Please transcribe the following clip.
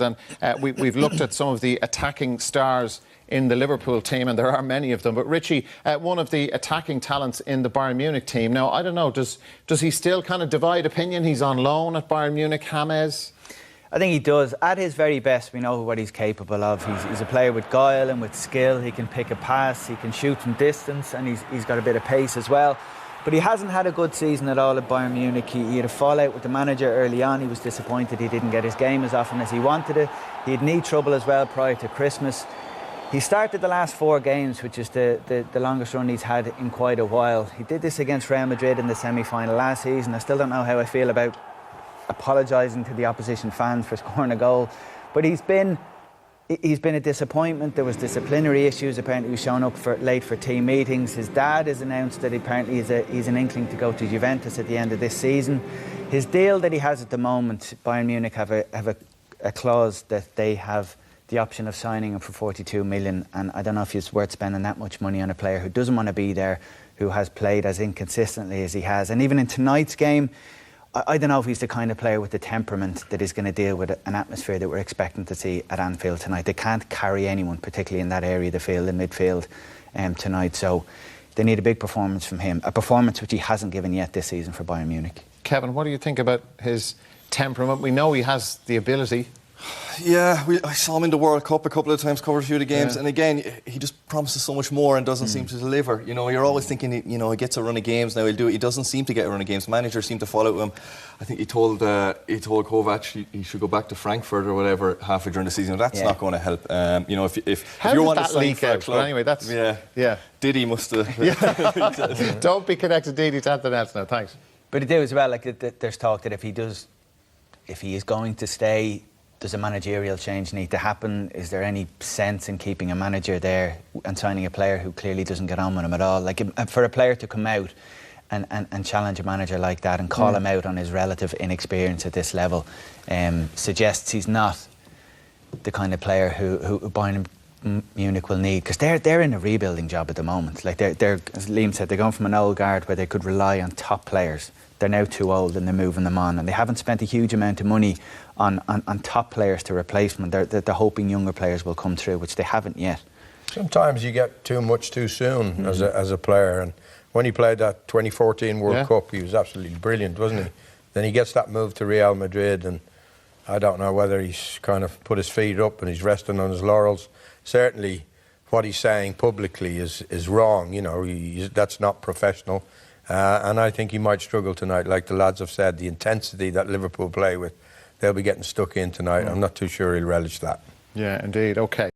And we've looked at some of the attacking stars in the Liverpool team, and there are many of them. But Richie, one of the attacking talents in the Bayern Munich team. Now, I don't know, does he still kind of divide opinion? He's on loan at Bayern Munich, James. I think he does. At his very best, we know what he's capable of. He's a player with guile and with skill. He can pick a pass, he can shoot from distance, and he's got a bit of pace as well. But he hasn't had a good season at all at Bayern Munich. He had a fallout with the manager early on. He was disappointed he didn't get his game as often as he wanted it. He had knee trouble as well prior to Christmas. He started the last 4 games, which is the longest run he's had in quite a while. He did this against Real Madrid in the semi-final last season. I still don't know how I feel about apologising to the opposition fans for scoring a goal. But he's been a disappointment. There was disciplinary issues. Apparently he was showing up late for team meetings. His dad has announced that apparently he's an inkling to go to Juventus at the end of this season. His deal that he has at the moment, Bayern Munich have a clause that they have the option of signing him for 42 million, and I don't know if it's worth spending that much money on a player who doesn't want to be there, who has played as inconsistently as he has. And even in tonight's game, I don't know if he's the kind of player with the temperament that is going to deal with an atmosphere that we're expecting to see at Anfield tonight. They can't carry anyone, particularly in that area of the field, in midfield, tonight. So they need a big performance from him, a performance which he hasn't given yet this season for Bayern Munich. Kevin, what do you think about his temperament? We know he has the ability. Yeah, I saw him in the World Cup a couple of times, covered a few of the games, and again, he just promises so much more and doesn't seem to deliver. You know, you're always thinking, he gets a run of games now, he'll do it. He doesn't seem to get a run of games. Managers seem to follow him. I think he told Kovac he should go back to Frankfurt or whatever halfway during the season. That's not going to help. If you want to sign for a club, anyway, that's Didi must have. Don't be connected, Didi, to anything else now. Thanks. But it do as well. Like there's talk that if he is going to stay, does a managerial change need to happen? Is there any sense in keeping a manager there and signing a player who clearly doesn't get on with him at all? Like, for a player to come out and challenge a manager like that and call him out on his relative inexperience at this level suggests he's not the kind of player who Bayern Munich will need, because they're in a rebuilding job at the moment. Like they're, as Liam said, they're going from an old guard where they could rely on top players. They're now too old and they're moving them on, and they haven't spent a huge amount of money on top players to replace them. They're hoping younger players will come through, which they haven't yet. Sometimes you get too much too soon as a player, and when he played that 2014 World Cup, he was absolutely brilliant, wasn't he? Then he gets that move to Real Madrid, and I don't know whether he's kind of put his feet up and he's resting on his laurels. Certainly what he's saying publicly is wrong. You know, that's not professional. And I think he might struggle tonight. Like the lads have said, the intensity that Liverpool play with, they'll be getting stuck in tonight. I'm not too sure he'll relish that. Yeah, indeed. OK.